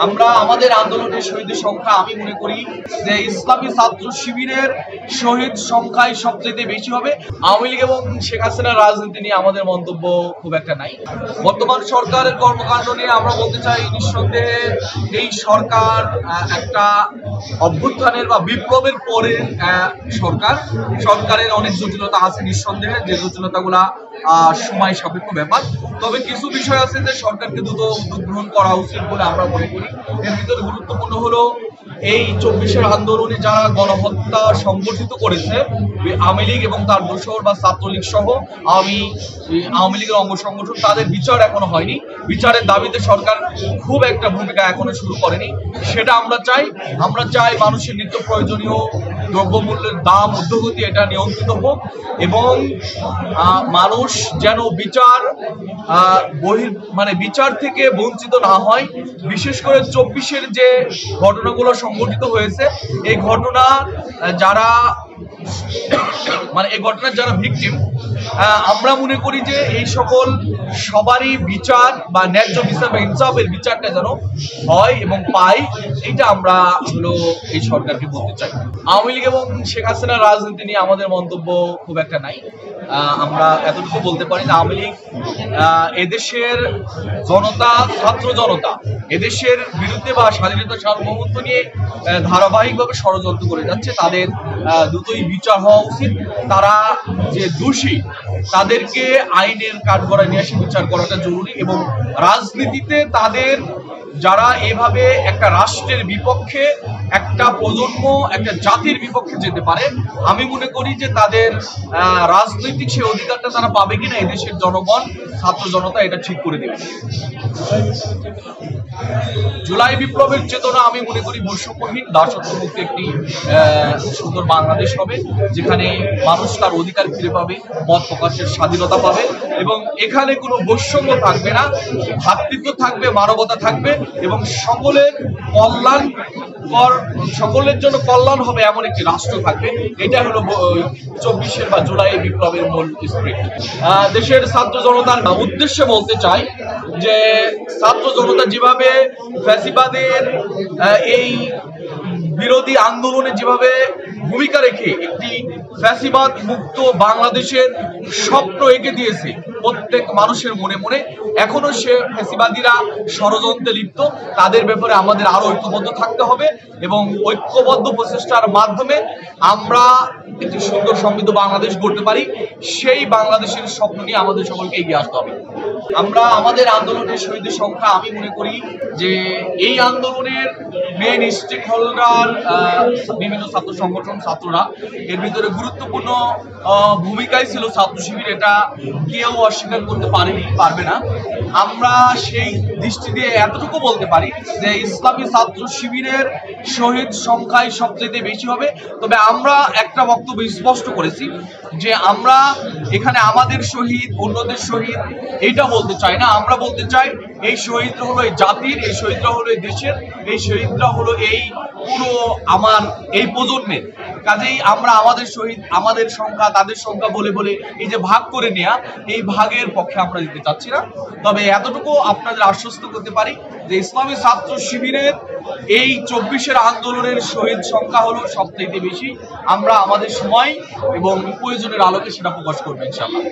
আমরা আমাদের আন্দোলনের শহীদের সংখ্যা আমি মনে করি যে ইসলামী ছাত্র শিবিরের শহীদ সংখ্যাই সবচেয়ে বেশি হবে। আওয়ামী লীগ এবং শেখ হাসিনার রাজনীতি নিয়ে আমাদের মন্তব্য খুব একটা নাই। বর্তমান সরকারের কর্মকাণ্ড নিয়ে আমরা বলতে চাই, নিঃসন্দেহে এই সরকার একটা অভ্যুত্থানের বা বিপ্লবের পরের সরকারের অনেক জটিলতা আছে নিঃসন্দেহে, যে জটিলতাগুলা সময় সাপেক্ষ ব্যাপার। তবে কিছু বিষয় আছে যে সরকারকে দ্রুত উদ্যোগ গ্রহণ করা উচিত বলে আমরা মনে করি। এর ভিতরে গুরুত্বপূর্ণ হলো এই 24-এর আন্দোলনে যারা গণহত্যা সংগঠিত করেছে আওয়ামী লীগ এবং তার দোসর বা ছাত্রলীগ সহ আওয়ামী লীগের অঙ্গ সংগঠন, তাদের বিচার এখনো হয়নি। বিচারের দাবিতে সরকার খুব একটা ভূমিকা এখনো শুরু করেনি। সেটা আমরা চাই মানুষের নিত্য প্রয়োজনীয় দ্রব্যমূল্যের দাম ঊর্ধ্বগতি এটা নিয়ন্ত্রিত হোক এবং মানুষ যেন বিচার থেকে বঞ্চিত না হয়। বিশেষ করে 24-এর যে ঘটনাগুলো সংঘটিত হয়েছে, এই ঘটনার যারা ভিকটিম, আমরা মনে করি যে এই সকল সবারই বিচার বা ন্যায্য বিচার বা ইনসাফের বিচারটা যেন হয় এবং পায়, এটা আমরা এই সরকারকে বলতে চাই। আওয়ামী লীগ এবং শেখ হাসিনার রাজনীতি নিয়ে আমাদের মন্তব্য খুব একটা নাই। আমরা এতটুকু বলতে পারি যে আওয়ামী লীগ এদেশের জনতা, ছাত্র জনতা এদেশের বিরুদ্ধে বা স্বাধীনতা সার্বভৌমত্ব নিয়ে ধারাবাহিকভাবে ষড়যন্ত্র করে যাচ্ছে। তাদের দ্রুতই বিচার হওয়া উচিত। তারা যে দোষী, তাদেরকে আইনের কাঠগড়ায় নিয়ে এসে বিচার করাটা জরুরি এবং রাজনীতিতে তাদের যারা এভাবে একটা রাষ্ট্রের বিপক্ষে, একটা প্রজন্ম, একটা জাতির বিপক্ষে যেতে পারে, আমি মনে করি যে তাদের রাজনৈতিক সে অধিকারটা তারা পাবে কিনা এদেশের জনগণ, ছাত্র জনতা এটা ঠিক করে দেবে। জুলাই বিপ্লবের চেতনা আমি মনে করি বৈষম্যহীন দাসত্বমুক্ত একটি সুন্দর বাংলাদেশ হবে, যেখানে মানুষ তার অধিকার ফিরে পাবে, মত প্রকাশের স্বাধীনতা পাবে এবং এখানে কোনো বৈষম্য থাকবে না, ভ্রাতৃত্ব থাকবে, মানবতা থাকবে এবং সকলের জন্য কল্যাণ হবে এমন একটি রাষ্ট্র থাকবে। এটা হলো 24-এর বা জুলাই বিপ্লবের মূল স্পিরিট। দেশের ছাত্র জনতার উদ্দেশ্যে বলতে চাই যে ছাত্র জনতা যেভাবে ফ্যাসিবাদের এই বিরোধী আন্দোলনে যেভাবে ভূমিকা রেখে একটি ফ্যাসিবাদ মুক্ত বাংলাদেশের স্বপ্ন এঁকে দিয়েছে প্রত্যেক মানুষের মনে মনে, এখনো সে ফ্যাসিবাদীরা ষড়যন্ত্রে লিপ্ত। তাদের ব্যাপারে আমাদের আরো ঐক্যবদ্ধ থাকতে হবে এবং ঐক্যবদ্ধ প্রচেষ্টার মাধ্যমে আমরা একটি সুন্দর সমৃদ্ধ বাংলাদেশ গড়তে পারি। সেই বাংলাদেশের স্বপ্ন নিয়ে আমাদের সকলকে এগিয়ে আসতে হবে। আমরা আমাদের আন্দোলনের শহীদের সংখ্যা আমি মনে করি যে এই আন্দোলনের মেইন স্টেক হোল্ডার বিভিন্ন ছাত্র সংগঠন, ছাত্ররা, এর ভিতরে গুরুত্বপূর্ণ ভূমিকায় ছিল ছাত্র শিবির। এটা কেউ অস্বীকার করতে পারবে না। আমরা সেই দৃষ্টি দিয়ে এতটুকু বলতে পারি যে ইসলামী ছাত্র শিবিরের শহীদ সংখ্যাই সবচেয়ে বেশি হবে। তবে আমরা একটা বক্তব্য স্পষ্ট করেছি যে আমরা এখানে আমাদের শহীদ, অন্যদের শহীদ এইটা বলতে চাই না। আমরা বলতে চাই এই শহীদরা হলো এই জাতির, এই শহীদরা হলো এই দেশের, এই শহীদরা হলো এই পুরো এই প্রজন্মের। কাজেই আমরা আমাদের শহীদ, আমাদের সংখ্যা, তাদের সংখ্যা বলে এই যে ভাগ করে নেওয়া, এই ভাগের পক্ষে আমরা দিতে চাচ্ছি না। তবে এতটুকু আপনাদের আশ্বস্ত করতে পারি যে ইসলামী ছাত্র শিবিরের এই 24-এর আন্দোলনের শহীদ সংখ্যা হলো সবচেয়ে বেশি। আমরা আমাদের সময় এবং প্রয়োজনের আলোকে সেটা প্রকাশ করবো ইনশাআল্লাহ।